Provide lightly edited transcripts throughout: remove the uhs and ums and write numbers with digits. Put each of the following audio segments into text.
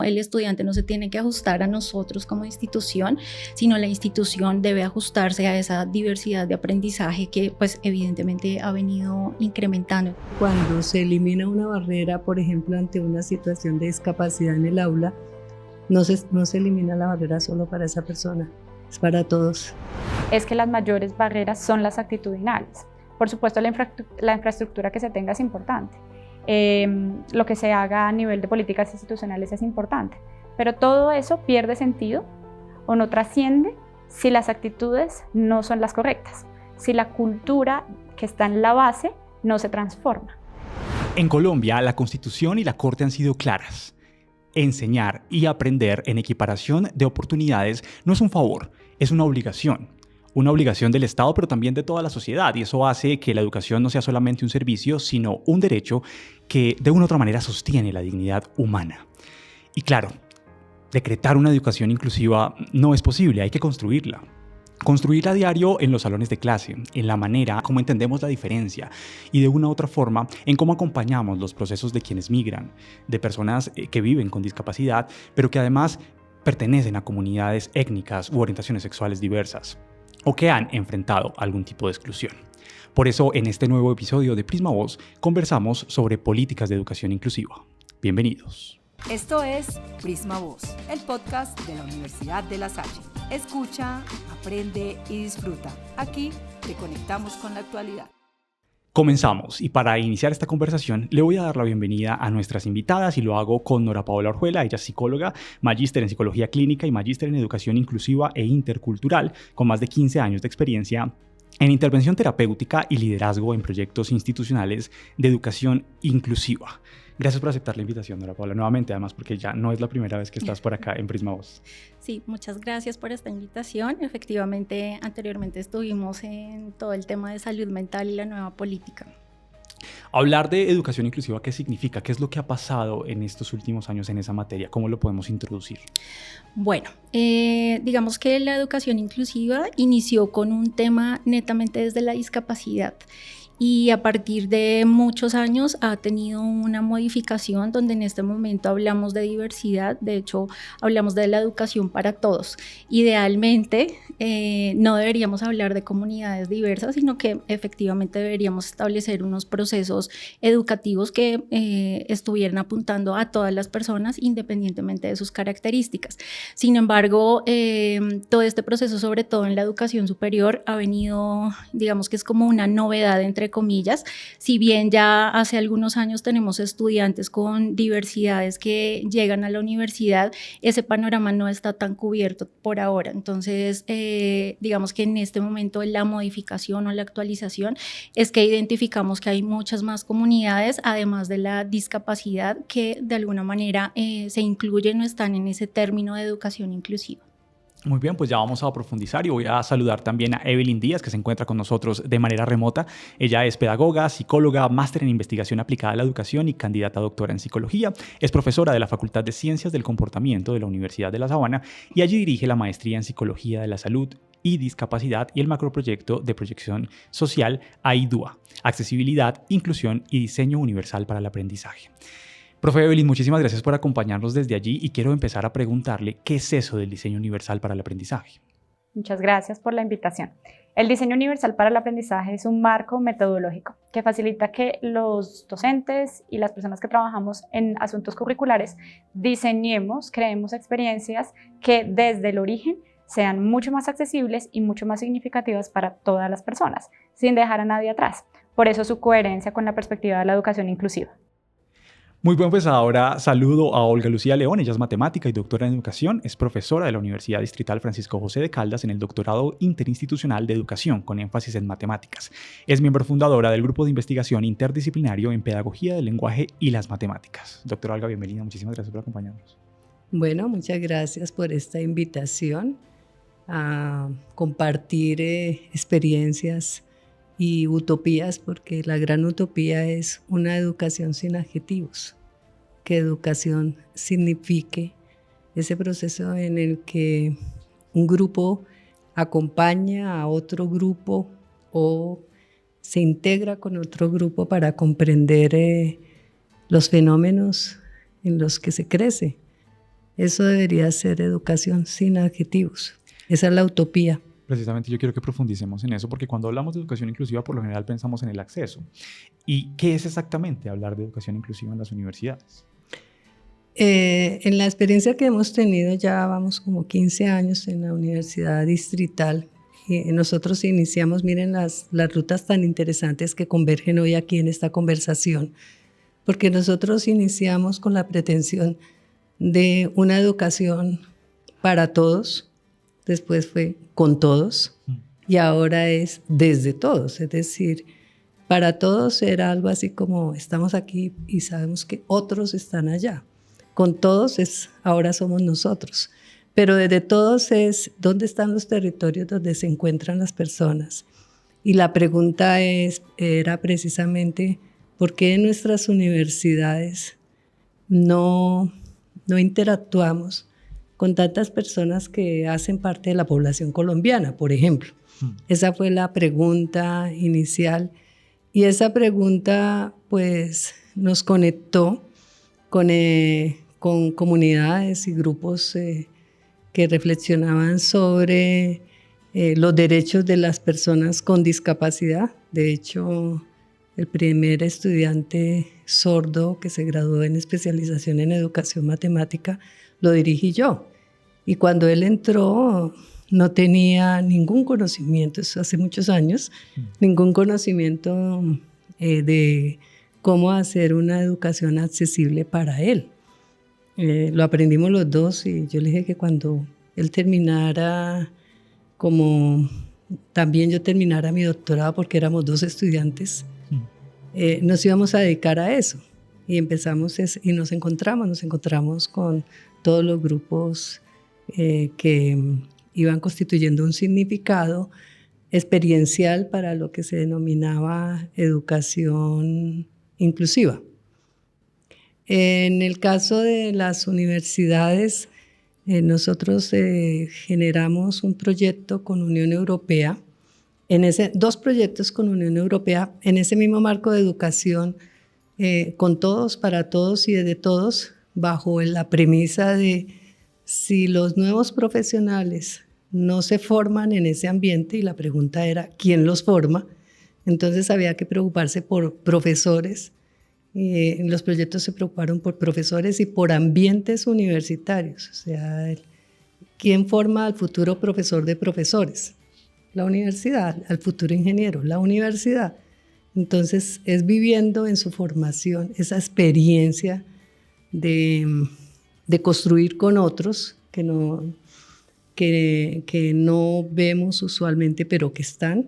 El estudiante no se tiene que ajustar a nosotros como institución, sino la institución debe ajustarse a esa diversidad de aprendizaje que pues evidentemente ha venido incrementando. Cuando se elimina una barrera, por ejemplo, ante una situación de discapacidad en el aula, no se elimina la barrera solo para esa persona, es para todos. Es que las mayores barreras son las actitudinales. Por supuesto, la infraestructura que se tenga es importante. Lo que se haga a nivel de políticas institucionales es importante, pero todo eso pierde sentido o no trasciende si las actitudes no son las correctas, si la cultura que está en la base no se transforma. En Colombia, la Constitución y la Corte han sido claras. Enseñar y aprender en equiparación de oportunidades no es un favor, es una obligación. Una obligación del Estado, pero también de toda la sociedad, y eso hace que la educación no sea solamente un servicio, sino un derecho que de una u otra manera sostiene la dignidad humana. Y claro, decretar una educación inclusiva no es posible, hay que construirla. Construirla a diario en los salones de clase, en la manera como entendemos la diferencia y de una u otra forma en cómo acompañamos los procesos de quienes migran, de personas que viven con discapacidad, pero que además pertenecen a comunidades étnicas u orientaciones sexuales diversas, o que han enfrentado algún tipo de exclusión. Por eso, en este nuevo episodio de Prisma Voz, conversamos sobre políticas de educación inclusiva. Bienvenidos. Esto es Prisma Voz, el podcast de la Universidad de La Salle. Escucha, aprende y disfruta. Aquí te conectamos con la actualidad. Comenzamos, y para iniciar esta conversación le voy a dar la bienvenida a nuestras invitadas y lo hago con Nora Paola Orjuela. Ella es psicóloga, magíster en psicología clínica y magíster en educación inclusiva e intercultural, con más de 15 años de experiencia en intervención terapéutica y liderazgo en proyectos institucionales de educación inclusiva. Gracias por aceptar la invitación, Nora Paola, nuevamente, además porque ya no es la primera vez que estás por acá en Prisma Voz. Sí, muchas gracias por esta invitación. Efectivamente, anteriormente estuvimos en todo el tema de salud mental y la nueva política. Hablar de educación inclusiva, ¿qué significa? ¿Qué es lo que ha pasado en estos últimos años en esa materia? ¿Cómo lo podemos introducir? Bueno, digamos que la educación inclusiva inició con un tema netamente desde la discapacidad. Y a partir de muchos años ha tenido una modificación donde en este momento hablamos de diversidad, de hecho hablamos de la educación para todos. Idealmente no deberíamos hablar de comunidades diversas, sino que efectivamente deberíamos establecer unos procesos educativos que estuvieran apuntando a todas las personas independientemente de sus características. Sin embargo, todo este proceso, sobre todo en la educación superior, ha venido, digamos que es como una novedad entre comillas, si bien ya hace algunos años tenemos estudiantes con diversidades que llegan a la universidad, ese panorama no está tan cubierto por ahora. Entonces, digamos que en este momento la modificación o la actualización es que identificamos que hay muchas más comunidades, además de la discapacidad, que de alguna manera se incluyen o están en ese término de educación inclusiva. Muy bien, pues ya vamos a profundizar y voy a saludar también a Evelyn Díaz, que se encuentra con nosotros de manera remota. Ella es pedagoga, psicóloga, máster en investigación aplicada a la educación y candidata a doctora en psicología. Es profesora de la Facultad de Ciencias del Comportamiento de la Universidad de La Sabana y allí dirige la maestría en Psicología de la Salud y Discapacidad y el macroproyecto de proyección social AIDUA, Accesibilidad, Inclusión y Diseño Universal para el Aprendizaje. Profe Evelyn, muchísimas gracias por acompañarnos desde allí y quiero empezar a preguntarle qué es eso del diseño universal para el aprendizaje. Muchas gracias por la invitación. El diseño universal para el aprendizaje es un marco metodológico que facilita que los docentes y las personas que trabajamos en asuntos curriculares diseñemos, creemos experiencias que desde el origen sean mucho más accesibles y mucho más significativas para todas las personas, sin dejar a nadie atrás. Por eso su coherencia con la perspectiva de la educación inclusiva. Muy bien, pues ahora saludo a Olga Lucía León. Ella es matemática y doctora en educación, es profesora de la Universidad Distrital Francisco José de Caldas en el doctorado interinstitucional de educación con énfasis en matemáticas. Es miembro fundadora del grupo de investigación interdisciplinario en pedagogía del lenguaje y las matemáticas. Doctora Olga, bienvenida, muchísimas gracias por acompañarnos. Bueno, muchas gracias por esta invitación a compartir experiencias y utopías, porque la gran utopía es una educación sin adjetivos, que educación signifique ese proceso en el que un grupo acompaña a otro grupo o se integra con otro grupo para comprender los fenómenos en los que se crece. Eso debería ser educación sin adjetivos. Esa es la utopía. Precisamente yo quiero que profundicemos en eso, porque cuando hablamos de educación inclusiva, por lo general pensamos en el acceso. ¿Y qué es exactamente hablar de educación inclusiva en las universidades? En la experiencia que hemos tenido, ya vamos como 15 años en la Universidad Distrital, nosotros iniciamos, miren las rutas tan interesantes que convergen hoy aquí en esta conversación, porque nosotros iniciamos con la pretensión de una educación para todos, después fue con todos y ahora es desde todos, es decir, para todos era algo así como estamos aquí y sabemos que otros están allá. Con todos ahora somos nosotros, pero desde todos es dónde están los territorios donde se encuentran las personas. Y la pregunta era precisamente por qué en nuestras universidades no interactuamos con tantas personas que hacen parte de la población colombiana, por ejemplo. Esa fue la pregunta inicial y esa pregunta pues nos conectó con comunidades y grupos que reflexionaban sobre los derechos de las personas con discapacidad. De hecho, el primer estudiante sordo que se graduó en especialización en educación matemática lo dirigí yo. Y cuando él entró no tenía ningún conocimiento, eso hace muchos años, ningún conocimiento de cómo hacer una educación accesible para él. Lo aprendimos los dos y yo le dije que cuando él terminara, como también yo terminara mi doctorado, porque éramos 2 estudiantes, nos íbamos a dedicar a eso. Y empezamos y nos encontramos con todos los grupos que iban constituyendo un significado experiencial para lo que se denominaba educación inclusiva. En el caso de las universidades, nosotros generamos un proyecto con Unión Europea, 2 proyectos con Unión Europea, en ese mismo marco de educación, con todos, para todos y de todos, bajo la premisa de si los nuevos profesionales no se forman en ese ambiente, y la pregunta era ¿quién los forma? Entonces había que preocuparse por profesores. Los proyectos se preocuparon por profesores y por ambientes universitarios, o sea, ¿quién forma al futuro profesor de profesores? La universidad. Al futuro ingeniero, la universidad. Entonces es viviendo en su formación esa experiencia de construir con otros que no vemos usualmente, pero que están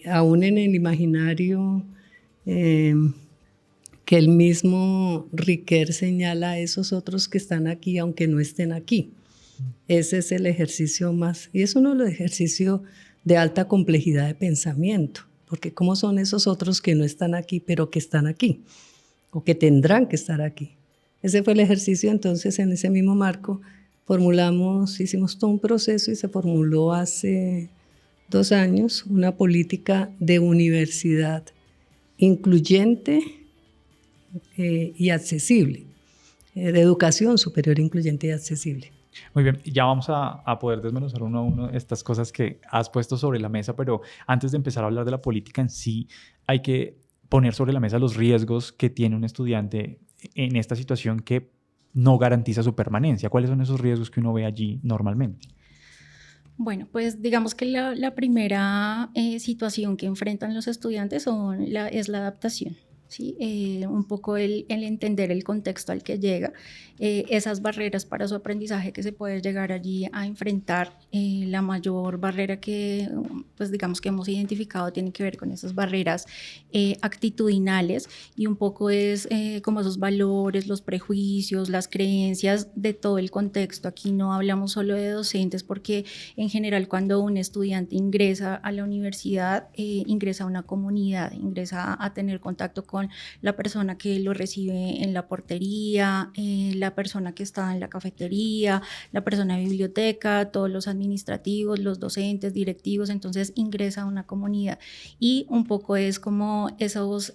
aún en el imaginario. Que el mismo Riquet señala a esos otros que están aquí aunque no estén aquí. Ese es el ejercicio más, y es uno de los ejercicios de alta complejidad de pensamiento, porque ¿cómo son esos otros que no están aquí pero que están aquí? O que tendrán que estar aquí. Ese fue el ejercicio. Entonces en ese mismo marco hicimos todo un proceso y se formuló hace 2 años una política de universidad incluyente y accesible, de educación superior incluyente y accesible. Muy bien, ya vamos a poder desmenuzar uno a uno estas cosas que has puesto sobre la mesa, pero antes de empezar a hablar de la política en sí, hay que poner sobre la mesa los riesgos que tiene un estudiante en esta situación que no garantiza su permanencia. ¿Cuáles son esos riesgos que uno ve allí normalmente? Bueno, pues digamos que la primera situación que enfrentan los estudiantes es la adaptación. ¿Sí? Un poco el entender el contexto al que llega, esas barreras para su aprendizaje que se puede llegar allí a enfrentar. La mayor barrera que, pues digamos que hemos identificado tiene que ver con esas barreras actitudinales, y un poco es como esos valores, los prejuicios, las creencias de todo el contexto. Aquí no hablamos solo de docentes, porque en general cuando un estudiante ingresa a la universidad, ingresa a una comunidad, ingresa a tener contacto con con la persona que lo recibe en la portería, la persona que está en la cafetería, la persona de biblioteca, todos los administrativos, los docentes, directivos. Entonces ingresa a una comunidad y un poco es como esos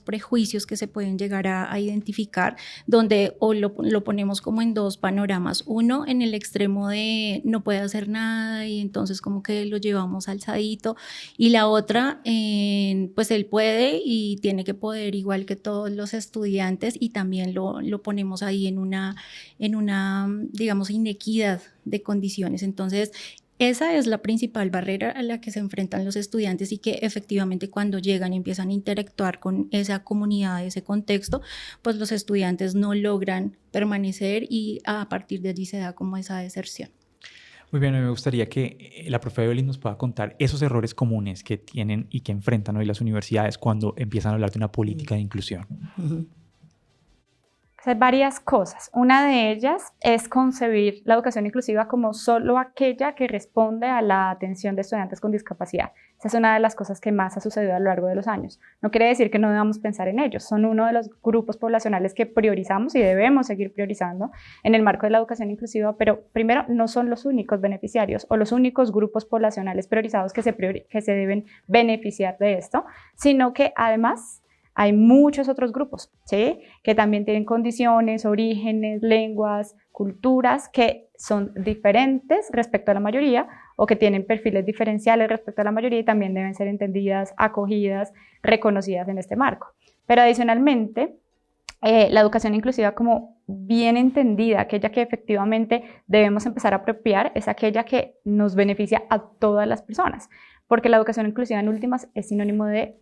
prejuicios que se pueden llegar a identificar, donde o lo ponemos como en dos panoramas. Uno en el extremo de no puede hacer nada y entonces como que lo llevamos alzadito, y la otra pues él puede y tiene que poder igual que todos los estudiantes, y también lo ponemos ahí en una digamos inequidad de condiciones. Entonces esa es la principal barrera a la que se enfrentan los estudiantes, y que efectivamente cuando llegan y empiezan a interactuar con esa comunidad, ese contexto, pues los estudiantes no logran permanecer y a partir de allí se da como esa deserción. Muy bien, me gustaría que la profe Evelyn nos pueda contar esos errores comunes que tienen y que enfrentan hoy las universidades cuando empiezan a hablar de una política de inclusión. Hay varias cosas. Una de ellas es concebir la educación inclusiva como solo aquella que responde a la atención de estudiantes con discapacidad. Esa es una de las cosas que más ha sucedido a lo largo de los años. No quiere decir que no debamos pensar en ellos. Son uno de los grupos poblacionales que priorizamos y debemos seguir priorizando en el marco de la educación inclusiva, pero primero no son los únicos beneficiarios o los únicos grupos poblacionales priorizados que se deben beneficiar de esto, sino que además hay muchos otros grupos, ¿sí?, que también tienen condiciones, orígenes, lenguas, culturas que son diferentes respecto a la mayoría o que tienen perfiles diferenciales respecto a la mayoría y también deben ser entendidas, acogidas, reconocidas en este marco. Pero adicionalmente, la educación inclusiva como bien entendida, aquella que efectivamente debemos empezar a apropiar, es aquella que nos beneficia a todas las personas, porque la educación inclusiva en últimas es sinónimo de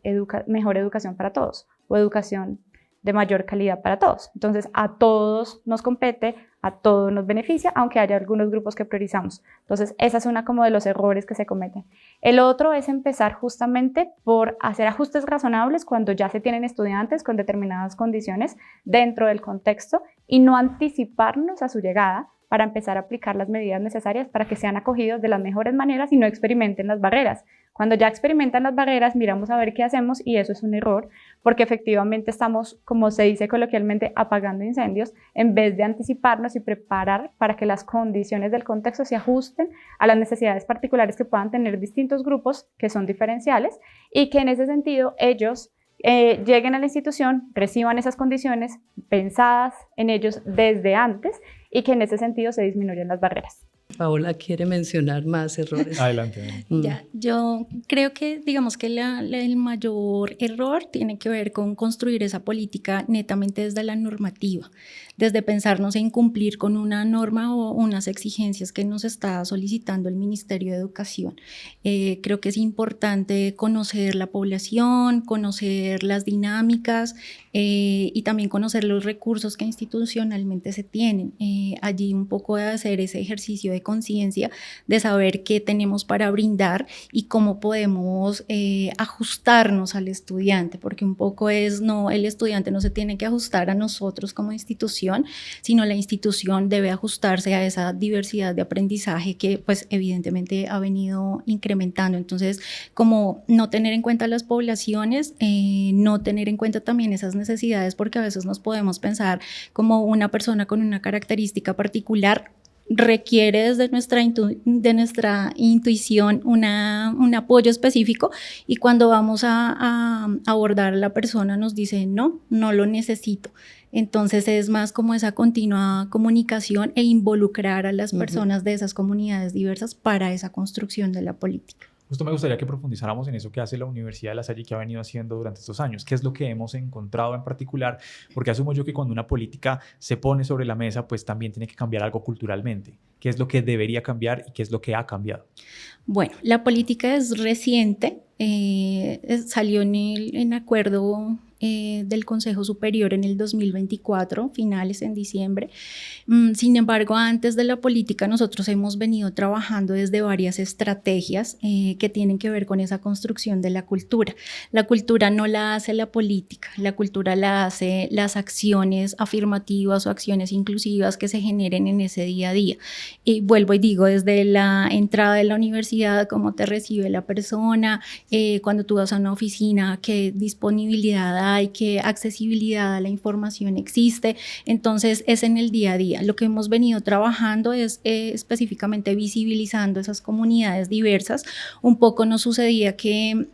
mejor educación para todos o educación de mayor calidad para todos. Entonces a todos nos compete, a todos nos beneficia, aunque haya algunos grupos que priorizamos. Entonces esa es una como de los errores que se cometen. El otro es empezar justamente por hacer ajustes razonables cuando ya se tienen estudiantes con determinadas condiciones dentro del contexto y no anticiparnos a su llegada para empezar a aplicar las medidas necesarias para que sean acogidos de las mejores maneras y no experimenten las barreras. Cuando ya experimentan las barreras, miramos a ver qué hacemos y eso es un error, porque efectivamente estamos, como se dice coloquialmente, apagando incendios en vez de anticiparnos y preparar para que las condiciones del contexto se ajusten a las necesidades particulares que puedan tener distintos grupos que son diferenciales y que en ese sentido ellos lleguen a la institución, reciban esas condiciones pensadas en ellos desde antes y que en ese sentido se disminuyan las barreras. Paola quiere mencionar más errores. Adelante. Ya, yo creo que digamos que el mayor error tiene que ver con construir esa política netamente desde la normativa, desde pensarnos en cumplir con una norma o unas exigencias que nos está solicitando el Ministerio de Educación. Creo que es importante conocer la población, conocer las dinámicas y también conocer los recursos que institucionalmente se tienen. Allí un poco de hacer ese ejercicio de conciencia, de saber qué tenemos para brindar y cómo podemos ajustarnos al estudiante, porque un poco el estudiante no se tiene que ajustar a nosotros como institución, sino la institución debe ajustarse a esa diversidad de aprendizaje que pues evidentemente ha venido incrementando. Entonces, como no tener en cuenta las poblaciones, no tener en cuenta también esas necesidades, porque a veces nos podemos pensar como una persona con una característica particular requiere desde nuestra intuición un apoyo específico, y cuando vamos a abordar a la persona nos dice no lo necesito. Entonces es más como esa continua comunicación e involucrar a las personas de esas comunidades diversas para esa construcción de la política. Justo me gustaría que profundizáramos en eso que hace la Universidad de La Salle y que ha venido haciendo durante estos años. ¿Qué es lo que hemos encontrado en particular? Porque asumo yo que cuando una política se pone sobre la mesa, pues también tiene que cambiar algo culturalmente. ¿Qué es lo que debería cambiar y qué es lo que ha cambiado? Bueno, la política es reciente, salió en acuerdo del Consejo Superior en el 2024, finales en diciembre. Sin embargo, antes de la política nosotros hemos venido trabajando desde varias estrategias que tienen que ver con esa construcción de la cultura. La cultura no la hace la política, la cultura la hace las acciones afirmativas o acciones inclusivas que se generen en ese día a día. Y vuelvo y digo, desde la entrada de la universidad, cómo te recibe la persona, cuando tú vas a una oficina, qué disponibilidad hay, qué accesibilidad a la información existe. Entonces es en el día a día. Lo que hemos venido trabajando es específicamente visibilizando esas comunidades diversas. Un poco nos sucedía que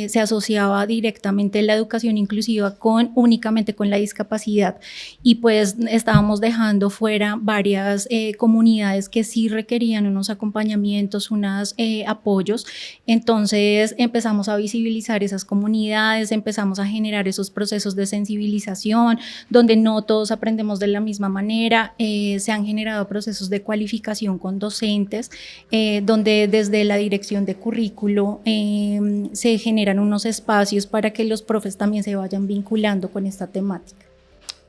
se asociaba directamente la educación inclusiva únicamente con la discapacidad, y pues estábamos dejando fuera varias comunidades que sí requerían unos acompañamientos, unos apoyos. Entonces empezamos a visibilizar esas comunidades, empezamos a generar esos procesos de sensibilización donde no todos aprendemos de la misma manera. Se han generado procesos de cualificación con docentes donde desde la dirección de currículo se generan unos espacios para que los profes también se vayan vinculando con esta temática.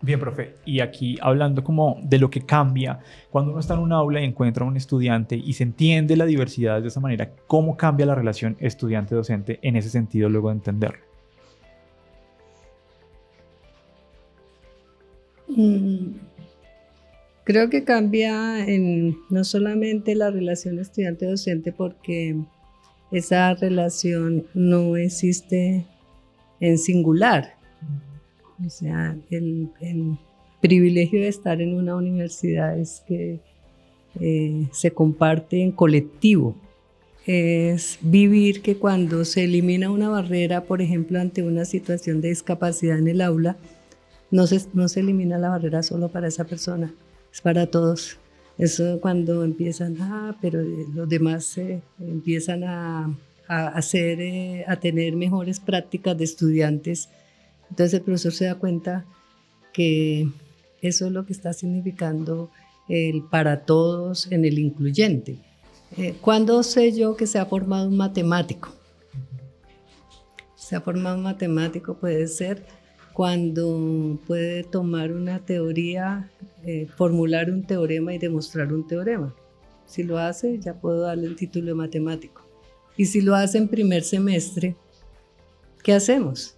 Bien, profe, y aquí hablando como de lo que cambia cuando uno está en un aula y encuentra a un estudiante y se entiende la diversidad de esa manera, ¿cómo cambia la relación estudiante-docente en ese sentido luego de entenderlo? Creo que cambia no solamente la relación estudiante-docente, porque esa relación no existe en singular. O sea, el privilegio de estar en una universidad es que se comparte en colectivo. Es vivir que cuando se elimina una barrera, por ejemplo, ante una situación de discapacidad en el aula, no se elimina la barrera solo para esa persona, es para todos. Eso cuando empiezan, pero los demás empiezan a tener mejores prácticas de estudiantes. Entonces el profesor se da cuenta que eso es lo que está significando el para todos en el incluyente. ¿Cuándo sé yo que se ha formado un matemático? Se ha formado un matemático puede ser cuando puede tomar una teoría, formular un teorema y demostrar un teorema. Si lo hace, ya puedo darle el título de matemático. Y si lo hace en primer semestre, ¿qué hacemos?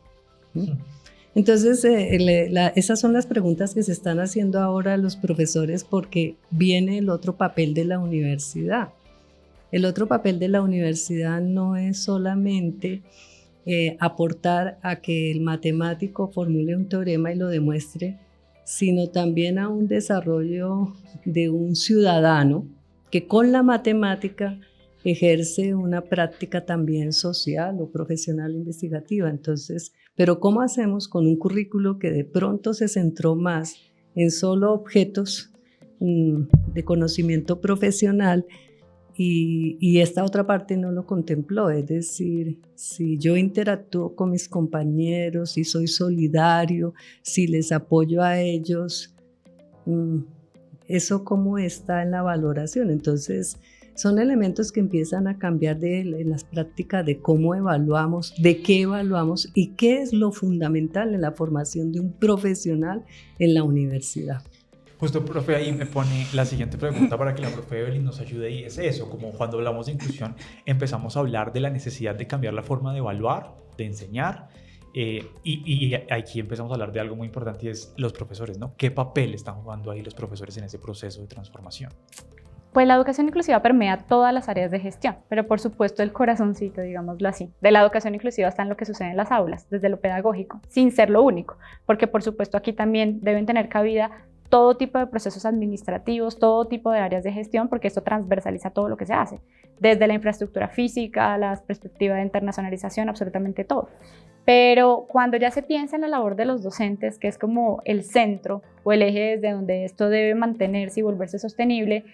Entonces, esas son las preguntas que se están haciendo ahora los profesores, porque viene el otro papel de la universidad. El otro papel de la universidad no es solamente aportar a que el matemático formule un teorema y lo demuestre, sino también a un desarrollo de un ciudadano que con la matemática ejerce una práctica también social o profesional investigativa. Entonces, pero ¿cómo hacemos con un currículo que de pronto se centró más en solo objetos de conocimiento profesional y esta otra parte no lo contempló? Es decir, si yo interactúo con mis compañeros, si soy solidario, si les apoyo a ellos, ¿eso cómo está en la valoración? Entonces, son elementos que empiezan a cambiar en las prácticas de cómo evaluamos, de qué evaluamos y qué es lo fundamental en la formación de un profesional en la universidad. Justo, profe, ahí me pone la siguiente pregunta para que la profe Evelyn nos ayude, y es eso, como cuando hablamos de inclusión empezamos a hablar de la necesidad de cambiar la forma de evaluar, de enseñar, y aquí empezamos a hablar de algo muy importante y es los profesores, ¿no? ¿Qué papel están jugando ahí los profesores en ese proceso de transformación? Pues la educación inclusiva permea todas las áreas de gestión, pero por supuesto el corazoncito, digámoslo así, de la educación inclusiva está en lo que sucede en las aulas, desde lo pedagógico, sin ser lo único, porque por supuesto aquí también deben tener cabida todo tipo de procesos administrativos, todo tipo de áreas de gestión, porque esto transversaliza todo lo que se hace, desde la infraestructura física, la perspectiva de internacionalización, absolutamente todo. Pero cuando ya se piensa en la labor de los docentes, que es como el centro o el eje desde donde esto debe mantenerse y volverse sostenible,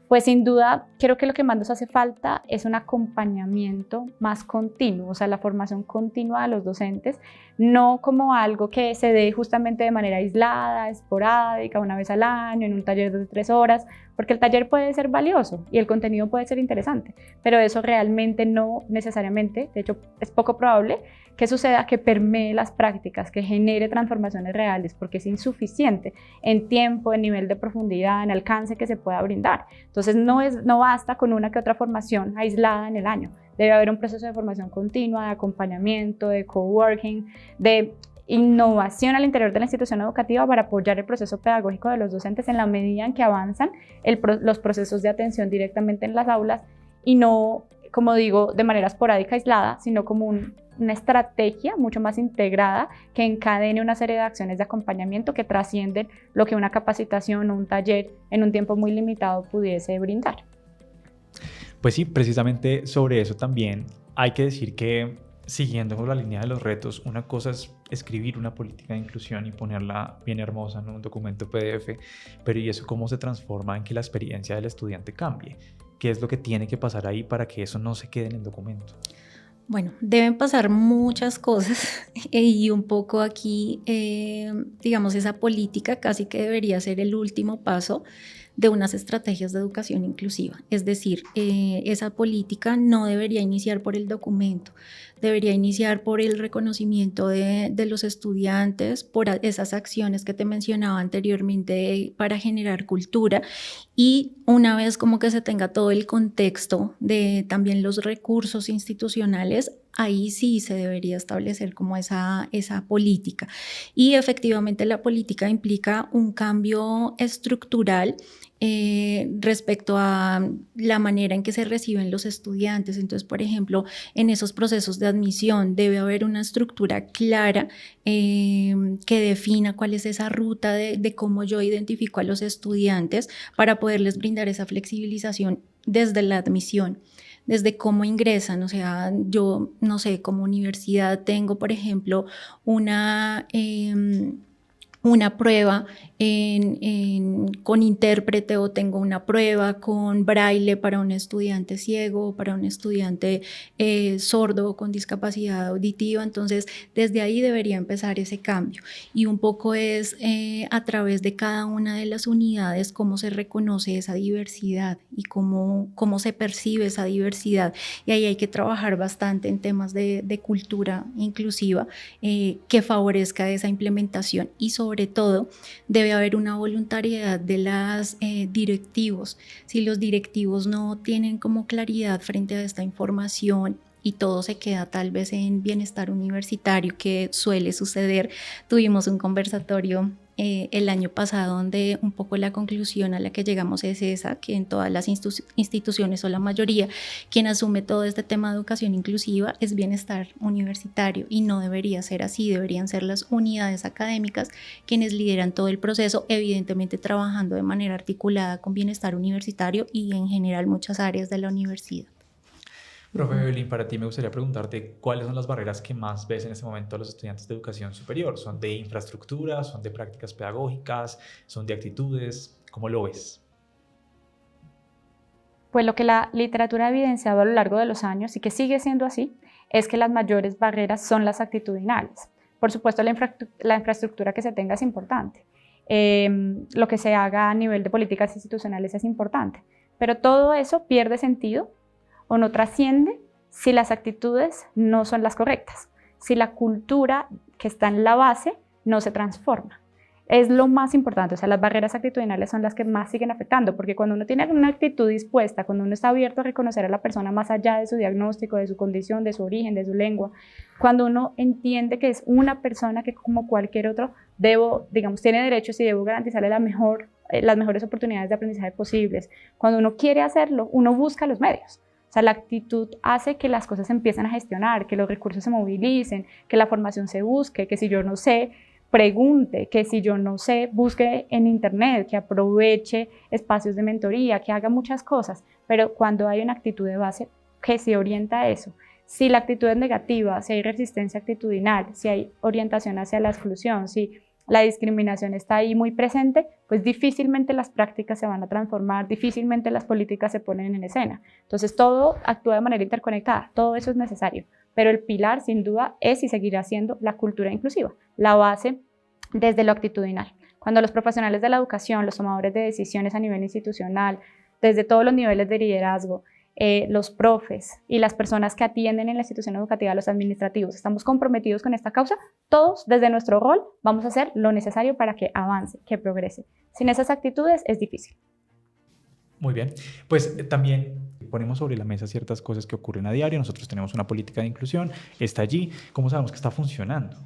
pues sin duda creo que lo que más nos hace falta es un acompañamiento más continuo, o sea, la formación continua de los docentes, no como algo que se dé justamente de manera aislada, esporádica, una vez al año, en un taller de 3 horas, porque el taller puede ser valioso y el contenido puede ser interesante, pero eso realmente no necesariamente, de hecho es poco probable que suceda, que permee las prácticas, que genere transformaciones reales, porque es insuficiente en tiempo, en nivel de profundidad, en alcance que se pueda brindar. Entonces no basta con una que otra formación aislada en el año. Debe haber un proceso de formación continua, de acompañamiento, de coworking, de innovación al interior de la institución educativa para apoyar el proceso pedagógico de los docentes en la medida en que avanzan los procesos de atención directamente en las aulas y no, como digo, de manera esporádica, aislada, sino como una estrategia mucho más integrada que encadene una serie de acciones de acompañamiento que trascienden lo que una capacitación o un taller en un tiempo muy limitado pudiese brindar. Pues sí, precisamente sobre eso también hay que decir que, siguiendo con la línea de los retos, una cosa es escribir una política de inclusión y ponerla bien hermosa en un documento PDF, pero ¿y eso cómo se transforma en que la experiencia del estudiante cambie? ¿Qué es lo que tiene que pasar ahí para que eso no se quede en el documento? Bueno, deben pasar muchas cosas y un poco aquí, digamos, esa política casi que debería ser el último paso de unas estrategias de educación inclusiva. Es decir, esa política no debería iniciar por el documento, debería iniciar por el reconocimiento de los estudiantes, por esas acciones que te mencionaba anteriormente para generar cultura, y una vez como que se tenga todo el contexto de también los recursos institucionales, ahí sí se debería establecer como esa política. Y efectivamente la política implica un cambio estructural respecto a la manera en que se reciben los estudiantes. Entonces, por ejemplo, en esos procesos de admisión debe haber una estructura clara que defina cuál es esa ruta de cómo yo identifico a los estudiantes para poderles brindar esa flexibilización desde la admisión, desde cómo ingresan. O sea, yo no sé, como universidad tengo, por ejemplo, una prueba con intérprete, o tengo una prueba con braille para un estudiante ciego, para un estudiante sordo o con discapacidad auditiva. Entonces, desde ahí debería empezar ese cambio. Y un poco es a través de cada una de las unidades cómo se reconoce esa diversidad y cómo se percibe esa diversidad. Y ahí hay que trabajar bastante en temas de cultura inclusiva que favorezca esa implementación, y sobre todo debe haber una voluntariedad de los directivos. Si los directivos no tienen como claridad frente a esta información y todo se queda tal vez en bienestar universitario, que suele suceder. Tuvimos un conversatorio el año pasado donde un poco la conclusión a la que llegamos es esa, que en todas las instituciones, o la mayoría, quien asume todo este tema de educación inclusiva es bienestar universitario, y no debería ser así. Deberían ser las unidades académicas quienes lideran todo el proceso, evidentemente trabajando de manera articulada con bienestar universitario y en general muchas áreas de la universidad. Profe Evelyn, para ti me gustaría preguntarte cuáles son las barreras que más ves en este momento a los estudiantes de educación superior. ¿Son de infraestructura, son de prácticas pedagógicas, son de actitudes? ¿Cómo lo ves? Pues lo que la literatura ha evidenciado a lo largo de los años, y que sigue siendo así, es que las mayores barreras son las actitudinales. Por supuesto, la infraestructura que se tenga es importante. Lo que se haga a nivel de políticas institucionales es importante, pero todo eso pierde sentido o no trasciende si las actitudes no son las correctas, si la cultura que está en la base no se transforma. Es lo más importante. O sea, las barreras actitudinales son las que más siguen afectando, porque cuando uno tiene una actitud dispuesta, cuando uno está abierto a reconocer a la persona más allá de su diagnóstico, de su condición, de su origen, de su lengua, cuando uno entiende que es una persona que, como cualquier otro, tiene derechos y debo garantizarle las mejores oportunidades de aprendizaje posibles, cuando uno quiere hacerlo, uno busca los medios. O sea, la actitud hace que las cosas se empiecen a gestionar, que los recursos se movilicen, que la formación se busque, que si yo no sé, pregunte, que si yo no sé, busque en internet, que aproveche espacios de mentoría, que haga muchas cosas, pero cuando hay una actitud de base que se orienta a eso. Si la actitud es negativa, si hay resistencia actitudinal, si hay orientación hacia la exclusión, si la discriminación está ahí muy presente, pues difícilmente las prácticas se van a transformar, difícilmente las políticas se ponen en escena. Entonces todo actúa de manera interconectada, todo eso es necesario, pero el pilar sin duda es y seguirá siendo la cultura inclusiva, la base desde lo actitudinal. Cuando los profesionales de la educación, los tomadores de decisiones a nivel institucional, desde todos los niveles de liderazgo, los profes y las personas que atienden en la institución educativa, los administrativos, estamos comprometidos con esta causa, todos desde nuestro rol vamos a hacer lo necesario para que avance, que progrese. Sin esas actitudes es difícil. Muy bien, pues también ponemos sobre la mesa ciertas cosas que ocurren a diario. Nosotros tenemos una política de inclusión, está allí. ¿Cómo sabemos que está funcionando?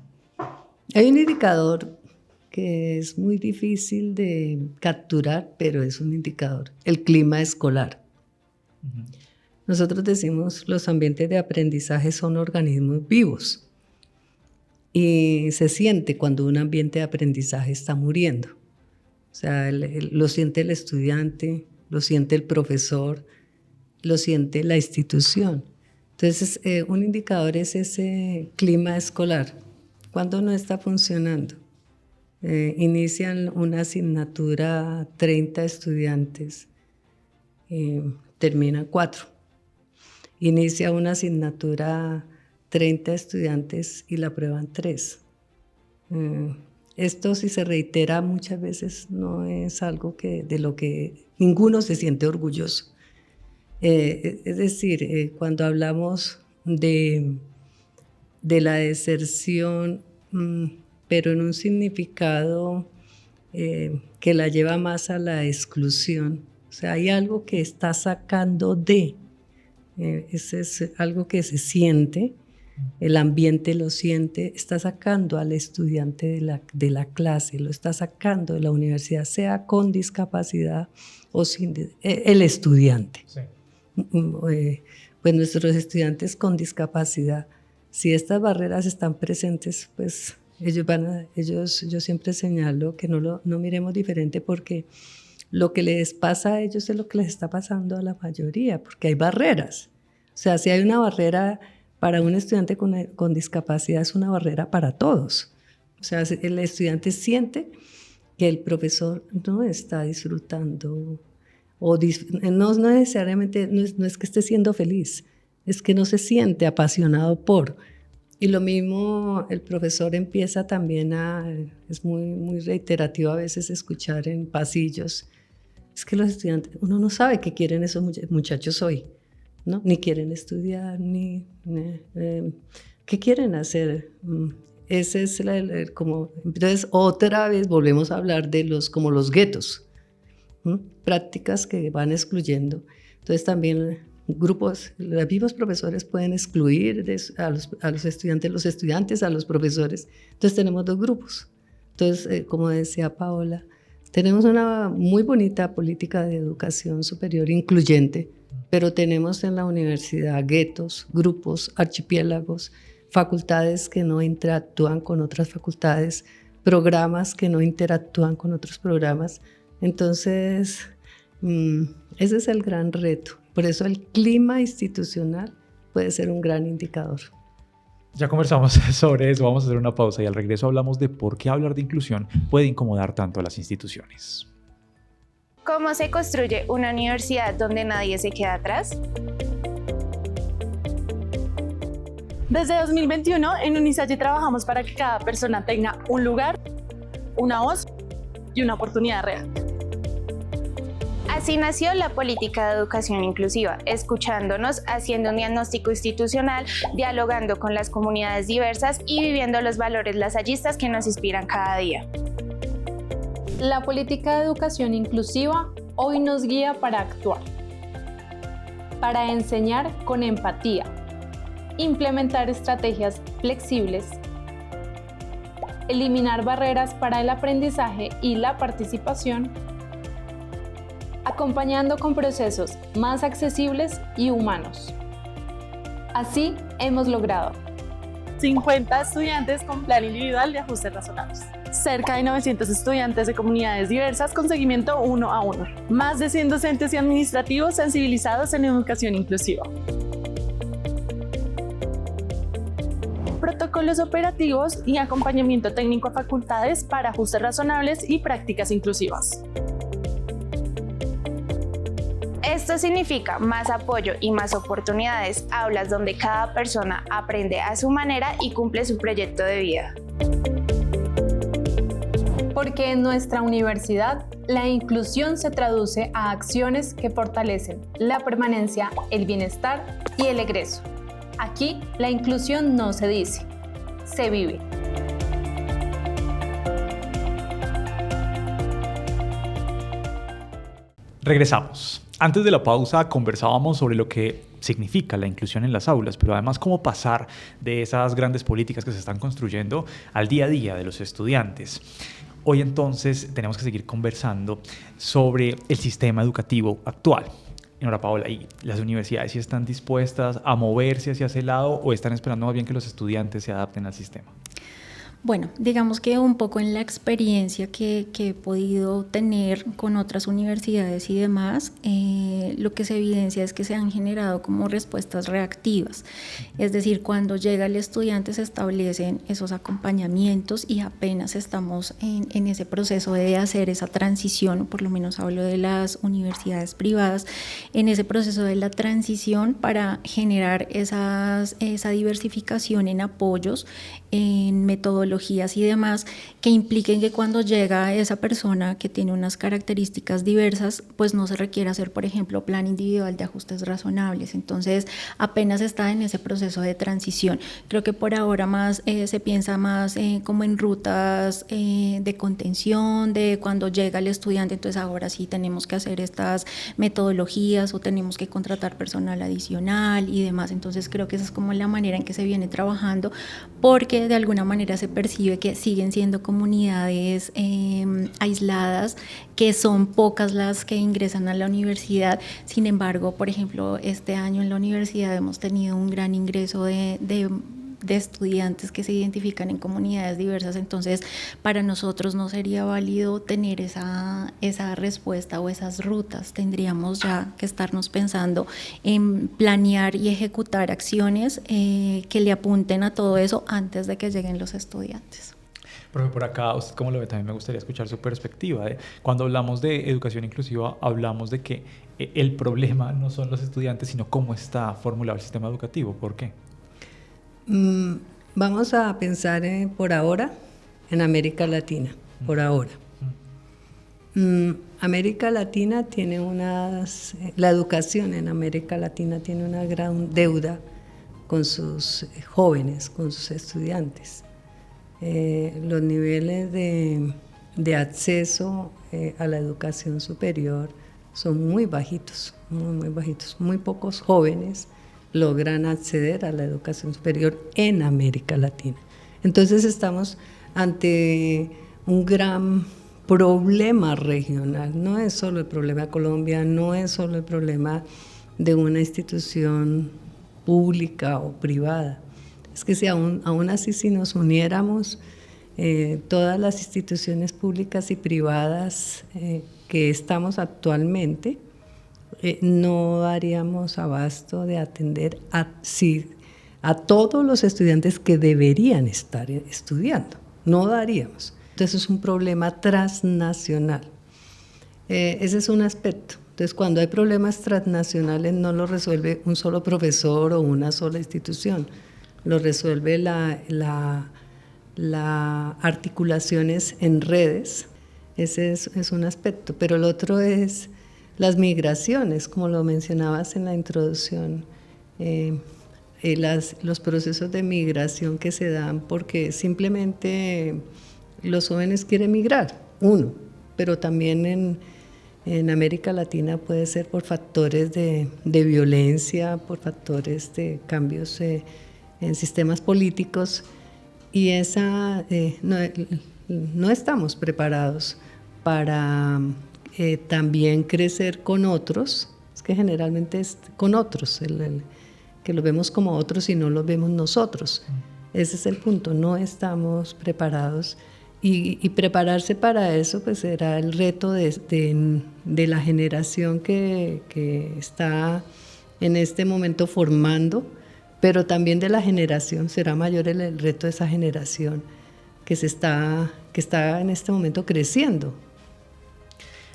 Hay un indicador que es muy difícil de capturar, pero es un indicador, el clima escolar. Nosotros decimos los ambientes de aprendizaje son organismos vivos y se siente cuando un ambiente de aprendizaje está muriendo. O sea, lo siente el estudiante, lo siente el profesor, lo siente la institución. Entonces, un indicador es ese clima escolar. ¿Cuándo no está funcionando? Inician una asignatura 30 estudiantes, terminan 4. Inicia una asignatura 30 estudiantes y la aprueban 3. Esto, si se reitera muchas veces, no es algo de lo que ninguno se siente orgulloso. Es decir, cuando hablamos de la deserción, pero en un significado que la lleva más a la exclusión, o sea, hay algo que está sacando ese es algo que se siente, el ambiente lo siente, está sacando al estudiante de la clase, lo está sacando de la universidad, sea con discapacidad o sin, el estudiante. Sí. Pues nuestros estudiantes con discapacidad, si estas barreras están presentes, pues yo siempre señalo que no miremos diferente, porque lo que les pasa a ellos es lo que les está pasando a la mayoría, porque hay barreras. O sea, si hay una barrera para un estudiante con discapacidad, es una barrera para todos. O sea, el estudiante siente que el profesor no está disfrutando, no necesariamente, no es que esté siendo feliz, es que no se siente apasionado por. Y lo mismo, el profesor empieza también es muy reiterativo a veces escuchar en pasillos, es que los estudiantes, uno no sabe qué quieren esos muchachos hoy, ¿no? Ni quieren estudiar, ¿qué quieren hacer? Ese es entonces otra vez volvemos a hablar de como los guetos, prácticas que van excluyendo. Entonces también grupos, los mismos profesores pueden excluir a los estudiantes a los profesores. Entonces tenemos 2 grupos. Entonces, como decía Paola, tenemos una muy bonita política de educación superior incluyente, pero tenemos en la universidad guetos, grupos, archipiélagos, facultades que no interactúan con otras facultades, programas que no interactúan con otros programas. Entonces, ese es el gran reto. Por eso el clima institucional puede ser un gran indicador. Ya conversamos sobre eso, vamos a hacer una pausa y al regreso hablamos de por qué hablar de inclusión puede incomodar tanto a las instituciones. ¿Cómo se construye una universidad donde nadie se queda atrás? Desde 2021 en Unisalle trabajamos para que cada persona tenga un lugar, una voz y una oportunidad real. Así nació la política de educación inclusiva, escuchándonos, haciendo un diagnóstico institucional, dialogando con las comunidades diversas y viviendo los valores lasallistas que nos inspiran cada día. La política de educación inclusiva hoy nos guía para actuar, para enseñar con empatía, implementar estrategias flexibles, eliminar barreras para el aprendizaje y la participación, acompañando con procesos más accesibles y humanos. Así hemos logrado 50 estudiantes con plan individual de ajustes razonables, cerca de 900 estudiantes de comunidades diversas con seguimiento 1 a 1, más de 100 docentes y administrativos sensibilizados en educación inclusiva. Protocolos operativos y acompañamiento técnico a facultades para ajustes razonables y prácticas inclusivas. Esto significa más apoyo y más oportunidades, aulas donde cada persona aprende a su manera y cumple su proyecto de vida. Porque en nuestra universidad la inclusión se traduce a acciones que fortalecen la permanencia, el bienestar y el egreso. Aquí la inclusión no se dice, se vive. Regresamos. Antes de la pausa conversábamos sobre lo que significa la inclusión en las aulas, pero además cómo pasar de esas grandes políticas que se están construyendo al día a día de los estudiantes. Hoy entonces tenemos que seguir conversando sobre el sistema educativo actual. Nora Paola, ¿y las universidades sí están dispuestas a moverse hacia ese lado o están esperando más bien que los estudiantes se adapten al sistema? Bueno, digamos que un poco en la experiencia que he podido tener con otras universidades y demás, lo que se evidencia es que se han generado como respuestas reactivas. Es decir, cuando llega el estudiante se establecen esos acompañamientos y apenas estamos en ese proceso de hacer esa transición, o por lo menos hablo de las universidades privadas, en ese proceso de la transición para generar esa diversificación en apoyos, en metodologías y demás que impliquen que cuando llega esa persona que tiene unas características diversas, pues no se requiere hacer, por ejemplo, plan individual de ajustes razonables. Entonces, apenas está en ese proceso de transición. Creo que por ahora más se piensa más como en rutas de contención, de cuando llega el estudiante, entonces ahora sí tenemos que hacer estas metodologías o tenemos que contratar personal adicional y demás. Entonces, creo que esa es como la manera en que se viene trabajando, porque de alguna manera se percibe que siguen siendo comunidades aisladas, que son pocas las que ingresan a la universidad. Sin embargo, por ejemplo, este año en la universidad hemos tenido un gran ingreso de estudiantes que se identifican en comunidades diversas. Entonces, para nosotros no sería válido tener esa respuesta o esas rutas. Tendríamos ya que estarnos pensando en planear y ejecutar acciones que le apunten a todo eso antes de que lleguen los estudiantes. Profe, por acá, ¿usted cómo lo ve? También me gustaría escuchar su perspectiva. Cuando hablamos de educación inclusiva, hablamos de que el problema no son los estudiantes, sino cómo está formulado el sistema educativo. ¿Por qué? Vamos a pensar por ahora en América Latina, por ahora. América Latina tiene la educación en América Latina tiene una gran deuda con sus jóvenes, con sus estudiantes. Los niveles de acceso a la educación superior son muy bajitos, muy bajitos. Muy pocos jóvenes logran acceder a la educación superior en América Latina. Entonces estamos ante un gran problema regional. No es solo el problema de Colombia, no es solo el problema de una institución pública o privada. Es que si aún así si nos uniéramos, todas las instituciones públicas y privadas que estamos actualmente, no daríamos abasto de atender a todos los estudiantes que deberían estar estudiando. No daríamos. Entonces es un problema transnacional. Ese es un aspecto. Entonces cuando hay problemas transnacionales no lo resuelve un solo profesor o una sola institución. Lo resuelve las articulaciones en redes. Ese es un aspecto. Pero el otro es las migraciones, como lo mencionabas en la introducción, los procesos de migración que se dan porque simplemente los jóvenes quieren migrar, pero también en América Latina puede ser por factores de violencia, por factores de cambios en sistemas políticos y no estamos preparados para también crecer con otros, es que generalmente es con otros, que lo vemos como otros y no los vemos nosotros. Ese es el punto, no estamos preparados y prepararse para eso pues será el reto de la generación que está en este momento formando, pero también de la generación, será mayor el reto de esa generación que está en este momento creciendo.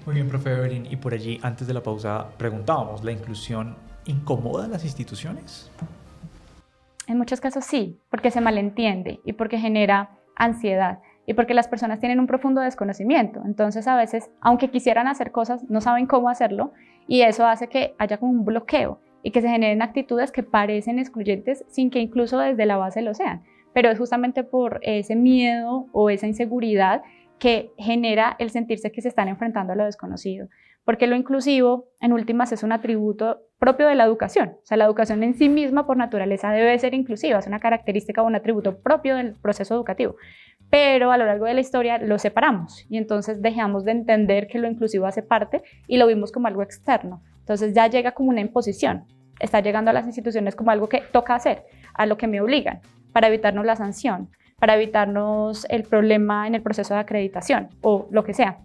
Muy bien, profe Evelyn, y por allí, antes de la pausa, preguntábamos, ¿la inclusión incomoda a las instituciones? En muchos casos sí, porque se malentiende y porque genera ansiedad y porque las personas tienen un profundo desconocimiento. Entonces a veces, aunque quisieran hacer cosas, no saben cómo hacerlo y eso hace que haya como un bloqueo y que se generen actitudes que parecen excluyentes sin que incluso desde la base lo sean. Pero es justamente por ese miedo o esa inseguridad que genera el sentirse que se están enfrentando a lo desconocido. Porque lo inclusivo, en últimas, es un atributo propio de la educación. O sea, la educación en sí misma, por naturaleza, debe ser inclusiva, es una característica o un atributo propio del proceso educativo. Pero a lo largo de la historia lo separamos y entonces dejamos de entender que lo inclusivo hace parte y lo vimos como algo externo. Entonces ya llega como una imposición, está llegando a las instituciones como algo que toca hacer, a lo que me obligan, para evitarnos la sanción, para evitarnos el problema en el proceso de acreditación o lo que sea.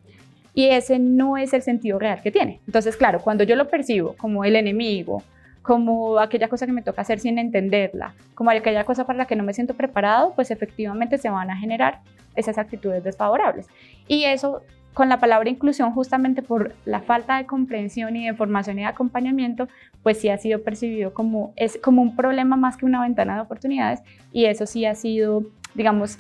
Y ese no es el sentido real que tiene. Entonces, claro, cuando yo lo percibo como el enemigo, como aquella cosa que me toca hacer sin entenderla, como aquella cosa para la que no me siento preparado, pues efectivamente se van a generar esas actitudes desfavorables. Y eso, con la palabra inclusión, justamente por la falta de comprensión y de formación y de acompañamiento, pues sí ha sido percibido como un problema más que una ventana de oportunidades, y eso sí ha sido, digamos,